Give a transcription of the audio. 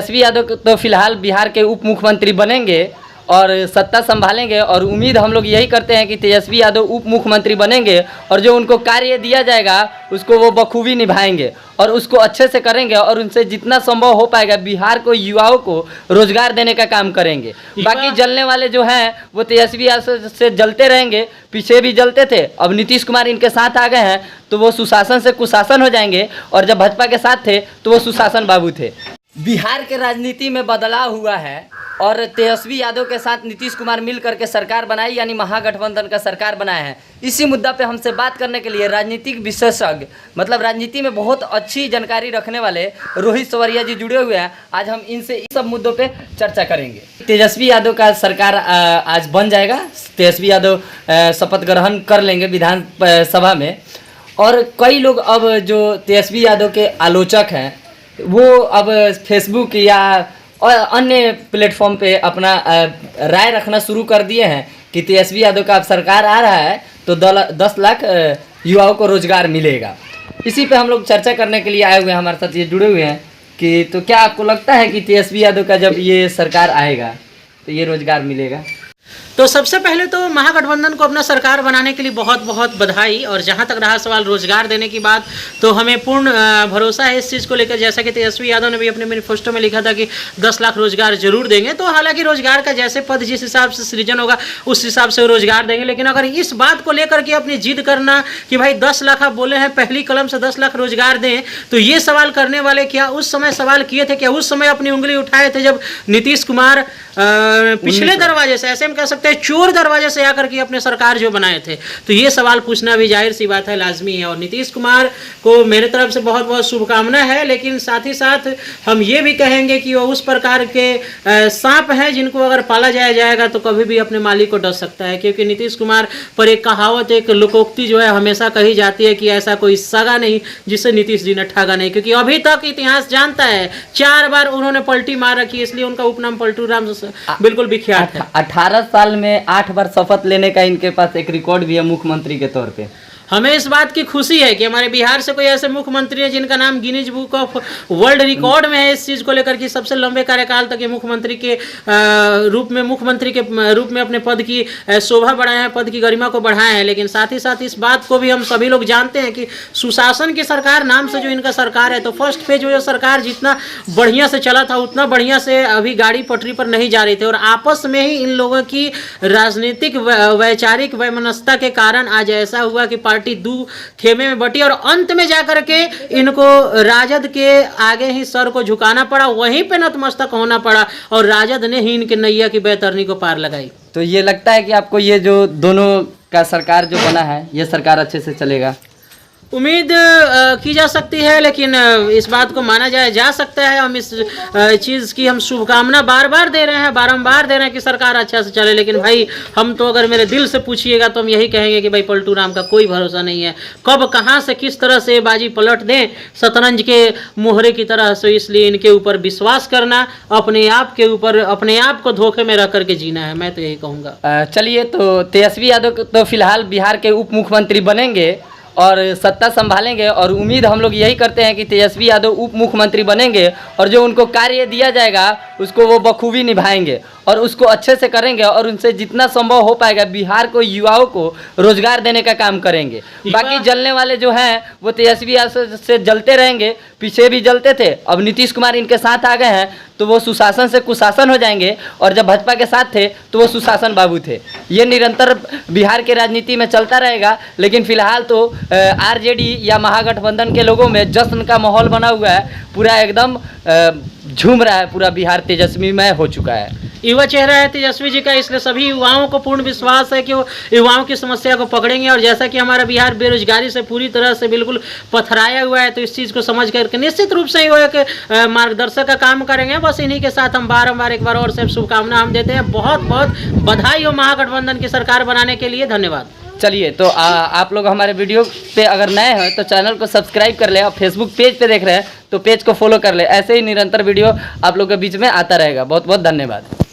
तेजस्वी यादव तो फिलहाल बिहार के उप मुख्यमंत्री बनेंगे और सत्ता संभालेंगे और उम्मीद हम लोग यही करते हैं कि तेजस्वी यादव उप मुख्यमंत्री बनेंगे और जो उनको कार्य दिया जाएगा उसको वो बखूबी निभाएंगे और उसको अच्छे से करेंगे और उनसे जितना संभव हो पाएगा बिहार को युवाओं को रोजगार देने का काम करेंगे। बाकी जलने वाले जो हैं वो तेजस्वी यादव से जलते रहेंगे, पीछे भी जलते थे, अब नीतीश कुमार इनके साथ आ गए हैं तो वो सुशासन से कुशासन हो जाएंगे और जब भाजपा के साथ थे तो वो सुशासन बाबू थे। बिहार के राजनीति में बदलाव हुआ है और तेजस्वी यादव के साथ नीतीश कुमार मिल करके सरकार बनाई, यानी महागठबंधन का सरकार बनाया है। इसी मुद्दा पे हमसे बात करने के लिए राजनीतिक विशेषज्ञ, मतलब राजनीति में बहुत अच्छी जानकारी रखने वाले रोहित सवरिया जी जुड़े हुए हैं। आज हम इनसे इस सब मुद्दों पे चर्चा करेंगे। तेजस्वी यादव का सरकार आज बन जाएगा, तेजस्वी यादव शपथ ग्रहण कर लेंगे विधानसभा में और कई लोग अब जो तेजस्वी यादव के आलोचक हैं वो अब फेसबुक या और अन्य प्लेटफॉर्म पे अपना राय रखना शुरू कर दिए हैं कि तेजस्वी यादव का अब सरकार आ रहा है तो 10 लाख युवाओं को रोजगार मिलेगा। इसी पे हम लोग चर्चा करने के लिए आए हुए हैं, हमारे साथ ये जुड़े हुए हैं कि तो क्या आपको लगता है कि तेजस्वी यादव का जब ये सरकार आएगा तो ये रोजगार मिलेगा? तो सबसे पहले तो महागठबंधन को अपना सरकार बनाने के लिए बहुत बहुत बधाई। और जहां तक रहा सवाल रोजगार देने की बात, तो हमें पूर्ण भरोसा है इस चीज़ को लेकर। जैसा कि तेजस्वी यादव ने भी अपने मैनिफेस्टो में लिखा था कि 10 लाख रोजगार जरूर देंगे, तो हालांकि रोजगार का जैसे पद जिस हिसाब से सृजन होगा उस हिसाब से रोजगार देंगे। लेकिन अगर इस बात को लेकर के अपनी जिद करना कि भाई 10 लाख आप बोले हैं पहली कलम से 10 लाख रोजगार दें, तो ये सवाल करने वाले क्या उस समय सवाल किए थे, क्या उस समय अपनी उंगली उठाए थे जब नीतीश कुमार पिछले दरवाजे से, ऐसे हम कह सकते हैं चोर दरवाजे से आकर के अपने सरकार जो बनाए थे? तो ये सवाल पूछना भी जाहिर सी बात है, लाजमी है। और नीतीश कुमार को मेरे तरफ से बहुत बहुत शुभकामना है, लेकिन साथ ही साथ हम ये भी कहेंगे कि वो उस प्रकार के सांप हैं जिनको अगर पाला जाएगा तो कभी भी अपने मालिक को डस सकता है। क्योंकि नीतीश कुमार पर एक कहावत, एक लोकोक्ति जो है हमेशा कही जाती है कि ऐसा कोई सगा नहीं जिससे नीतीश जी ने ठगा नहीं। क्योंकि अभी तक इतिहास जानता है 4 बार उन्होंने पलटी मार रखी, इसलिए उनका उपनाम पलटू राम बिल्कुल विख्यात है। 18 साल में 8 बार शपथ लेने का इनके पास एक रिकॉर्ड भी है मुख्यमंत्री के तौर पे। हमें इस बात की खुशी है कि हमारे बिहार से कोई ऐसे मुख्यमंत्री है जिनका नाम Guinness book of world record में है इस चीज़ को लेकर कि सबसे लंबे कार्यकाल तक ये मुख्यमंत्री के रूप में अपने पद की शोभा बढ़ाए हैं, पद की गरिमा को बढ़ाए हैं। लेकिन साथ ही साथ इस बात को भी हम सभी लोग जानते हैं कि सुशासन की सरकार नाम से जो इनका सरकार है, तो फर्स्ट फेज जो सरकार जितना बढ़िया से चला था उतना बढ़िया से अभी गाड़ी पटरी पर नहीं जा रही थी। और आपस में ही इन लोगों की राजनीतिक वैचारिक वैमनस्यता के कारण आज ऐसा हुआ कि पार्टी 2 खेमे में बटी और अंत में जाकर के इनको राजद के आगे ही सर को झुकाना पड़ा, वहीं पे नतमस्तक होना पड़ा और राजद ने ही इनके नैया की बैतरनी को पार लगाई। तो ये लगता है कि आपको ये जो दोनों का सरकार जो बना है ये सरकार अच्छे से चलेगा? उम्मीद की जा सकती है, लेकिन इस बात को माना जा सकता है। हम इस चीज़ की हम शुभकामना बारंबार दे रहे हैं कि सरकार अच्छा से चले। लेकिन भाई हम तो अगर मेरे दिल से पूछिएगा तो हम यही कहेंगे कि भाई पलटू राम का कोई भरोसा नहीं है, कब कहाँ से किस तरह से बाजी पलट दें शतरंज के मोहरे की तरह से। इसलिए इनके ऊपर विश्वास करना, अपने आप को धोखे में रख करके जीना है, मैं तो यही कहूँगा। चलिए, तो तेजस्वी यादव तो फिलहाल बिहार के उप मुख्यमंत्री बनेंगे और सत्ता संभालेंगे और उम्मीद हम लोग यही करते हैं कि तेजस्वी यादव उप मुख्यमंत्री बनेंगे और जो उनको कार्य दिया जाएगा उसको वो बखूबी निभाएंगे और उसको अच्छे से करेंगे और उनसे जितना संभव हो पाएगा बिहार को युवाओं को रोजगार देने का काम करेंगे। बाकी जलने वाले जो हैं वो तेजस्वी यादव से जलते रहेंगे, पीछे भी जलते थे, अब नीतीश कुमार इनके साथ आ गए हैं तो वो सुशासन से कुशासन हो जाएंगे और जब भाजपा के साथ थे तो वो सुशासन बाबू थे। ये निरंतर बिहार के राजनीति में चलता रहेगा। लेकिन फिलहाल तो आरजेडी या महागठबंधन के लोगों में जश्न का माहौल बना हुआ है, पूरा एकदम झूम रहा है, पूरा बिहार तेजस्वीमय हो चुका है। युवा चेहरा है तेजस्वी जी का, इसलिए सभी युवाओं को पूर्ण विश्वास है कि वो युवाओं की समस्या को पकड़ेंगे। और जैसा कि हमारा बिहार बेरोजगारी से पूरी तरह से बिल्कुल पथराया हुआ है, तो इस चीज़ को समझ करके निश्चित रूप से वो एक मार्गदर्शक का काम करेंगे। बस इन्हीं के साथ हम बारंबार एक बार और से शुभकामना हम देते हैं। बहुत बहुत बधाई हो महागठबंधन की सरकार बनाने के लिए, धन्यवाद। चलिए, तो आप लोग हमारे वीडियो पे अगर नए हैं तो चैनल को सब्सक्राइब कर ले और फेसबुक पेज पे देख रहे हैं तो पेज को फॉलो कर ले। ऐसे ही निरंतर वीडियो आप लोग के बीच में आता रहेगा। बहुत बहुत धन्यवाद।